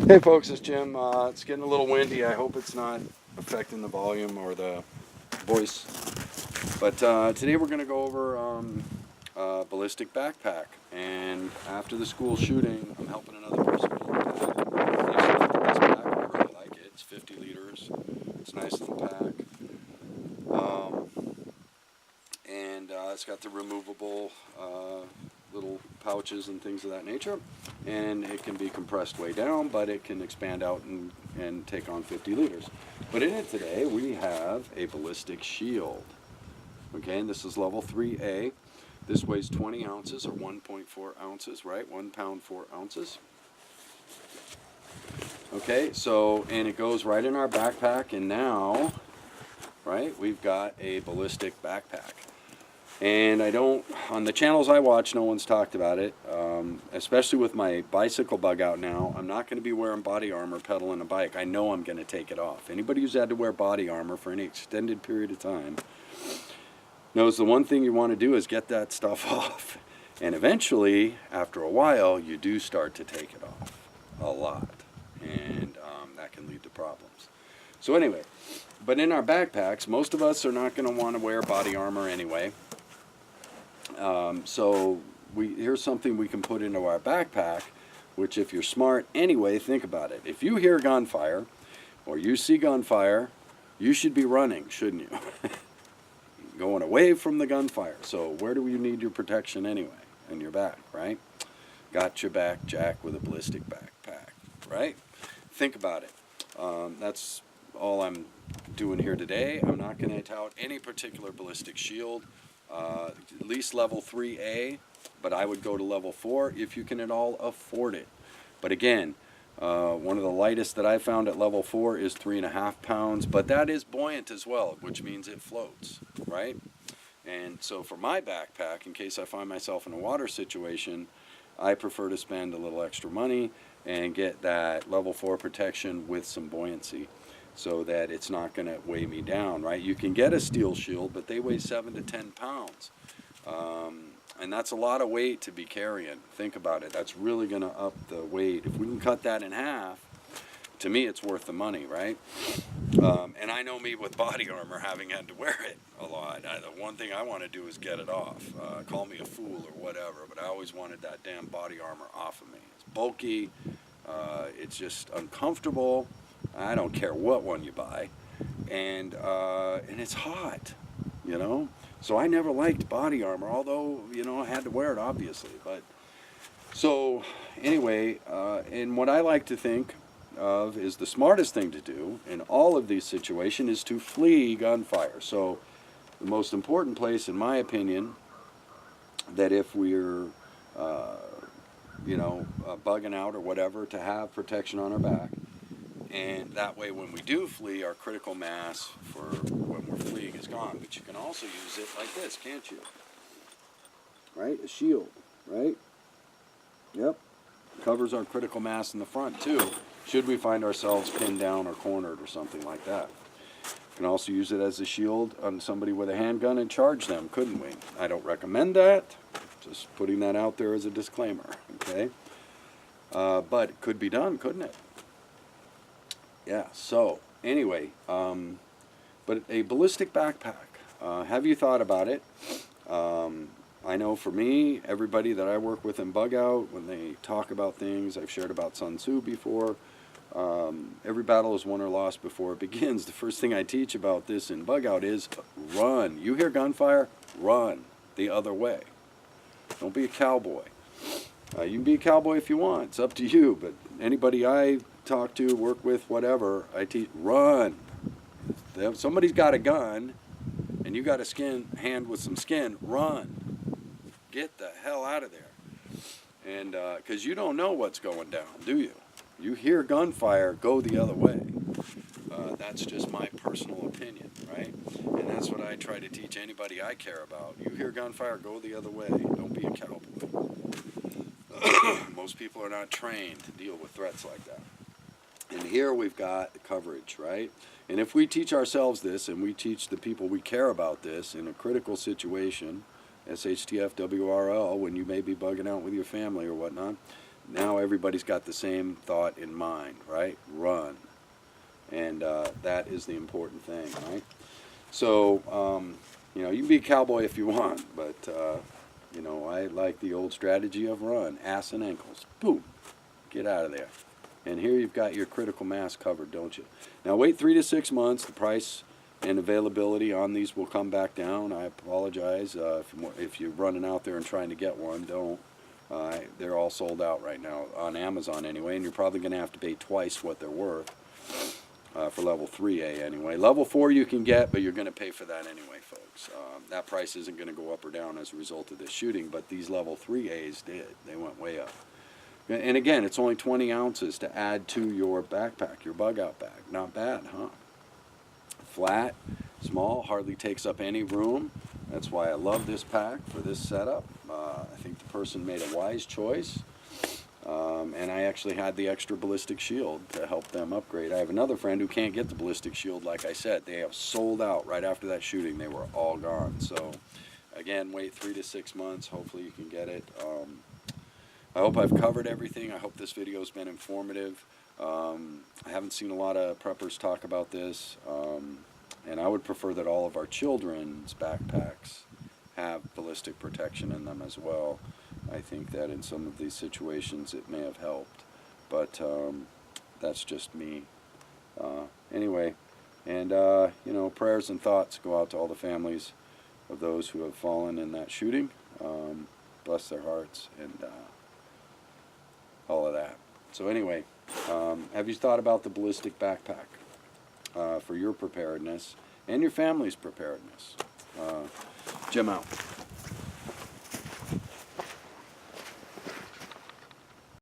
Hey folks, it's Jim. It's getting a little windy. I hope it's not affecting the volume or the voice. But today we're going to go over ballistic backpack. And after the school shooting, I'm helping another person build a pack. This pack, I really like it. It's 50 liters. It's a nice little pack. And it's got the removable little pouches and things of that nature, and it can be compressed way down, but it can expand out and take on 50 liters. But in it today we have a ballistic shield. Okay, and this is level 3A. This weighs 20 ounces or 1.4 ounces, right? 1 pound 4 ounces. Okay, so, and it goes right in our backpack, and now, right, we've got a ballistic backpack. And I don't, on the channels I watch, no one's talked about it, especially with my bicycle bug out now. I'm not going to be wearing body armor pedaling a bike. I know I'm going to take it off. Anybody who's had to wear body armor for any extended period of time knows the one thing you want to do is get that stuff off. And eventually, after a while, you do start to take it off a lot. And that can lead to problems. So anyway, but in our backpacks, most of us are not going to want to wear body armor anyway. So here's something we can put into our backpack, which if you're smart anyway, think about it. If you hear gunfire or you see gunfire, you should be running, shouldn't you? Going away from the gunfire. So where do you need your protection anyway? In your back, right? Got your back, Jack, with a ballistic backpack, right? Think about it. That's all I'm doing here today. I'm not going to tout any particular ballistic shield. At least level 3A, but I would go to level 4 if you can at all afford it. But again, one of the lightest that I found at level 4 is 3.5 pounds, but that is buoyant as well, which means it floats, right? And so for my backpack, in case I find myself in a water situation, I prefer to spend a little extra money and get that level 4 protection with some buoyancy, so that it's not going to weigh me down, right? You can get a steel shield, but they weigh 7 to 10 pounds. And that's a lot of weight to be carrying. Think about it. That's really going to up the weight. If we can cut that in half, to me, it's worth the money, right? And I know me with body armor, having had to wear it a lot. The one thing I want to do is get it off. Call me a fool or whatever, but I always wanted that damn body armor off of me. It's bulky. It's just uncomfortable. I don't care what one you buy, and it's hot, you know. So I never liked body armor, although I had to wear it obviously. But so anyway, and what I like to think of is the smartest thing to do in all of these situations is to flee gunfire. So the most important place, in my opinion, that if we're bugging out or whatever, to have protection on our back. And that way, when we do flee, our critical mass for when we're fleeing is gone. But you can also use it like this, can't you? Right? A shield, right? Yep. Covers our critical mass in the front, too, should we find ourselves pinned down or cornered or something like that. You can also use it as a shield on somebody with a handgun and charge them, couldn't we? I don't recommend that. Just putting that out there as a disclaimer, okay? But it could be done, couldn't it? Yeah, so anyway, but a ballistic backpack, have you thought about it? I know for me, everybody that I work with in Bug Out, when they talk about things, I've shared about Sun Tzu before, every battle is won or lost before it begins. The first thing I teach about this in Bug Out is run. You hear gunfire, run the other way. Don't be a cowboy. You can be a cowboy if you want, it's up to you, but anybody I talk to, work with, whatever, I teach, run. If somebody's got a gun and you got a hand with some skin, run. Get the hell out of there. And because you don't know what's going down, do you? You hear gunfire, go the other way. That's just my personal opinion, right? And that's what I try to teach anybody I care about. You hear gunfire, go the other way. Don't be a cowboy. Most people are not trained to deal with threats like that. And here we've got the coverage, right? And if we teach ourselves this, and we teach the people we care about this in a critical situation, SHTF, WRL, when you may be bugging out with your family or whatnot, now everybody's got the same thought in mind, right? Run. And that is the important thing, right? So, you know, you can be a cowboy if you want, but, you know, I like the old strategy of run, ass and ankles. Boom, get out of there. And here you've got your critical mass covered, don't you? Now wait 3 to 6 months. The price and availability on these will come back down. I apologize if you're running out there and trying to get one. Don't. They're all sold out right now on Amazon anyway, and you're probably going to have to pay twice what they're worth for level 3A anyway. Level 4 you can get, but you're going to pay for that anyway, folks. That price isn't going to go up or down as a result of this shooting, but these level 3As did. They went way up. And again, it's only 20 ounces to add to your backpack, your bug out bag. Not bad, huh? Flat, small, hardly takes up any room. That's why I love this pack for this setup. I think the person made a wise choice. And I actually had the extra ballistic shield to help them upgrade. I have another friend who can't get the ballistic shield, like I said. They have sold out right after that shooting. They were all gone. So, again, wait 3 to 6 months. Hopefully you can get it. I hope I've covered everything. I hope this video has been informative. I haven't seen a lot of preppers talk about this, and I would prefer that all of our children's backpacks have ballistic protection in them as well. I think that in some of these situations it may have helped, but that's just me. Anyway, and you know, prayers and thoughts go out to all the families of those who have fallen in that shooting. Bless their hearts and all of that. So anyway, have you thought about the ballistic backpack for your preparedness and your family's preparedness? Jim out.